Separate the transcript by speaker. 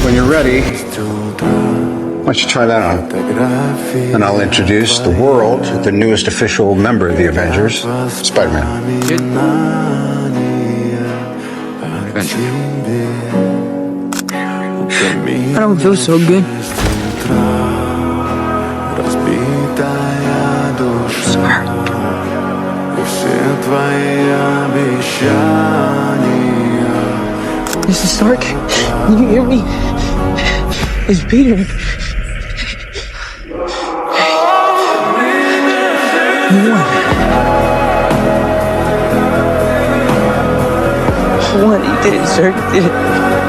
Speaker 1: When you're ready, why don't you try that on? And I'll introduce the world to the newest official member of the Avengers, Spider-Man.
Speaker 2: Good.
Speaker 3: I don't feel so good. Mrs. Stark, can you hear me? It's Peter. You won. I won. You did it, sir. You did it.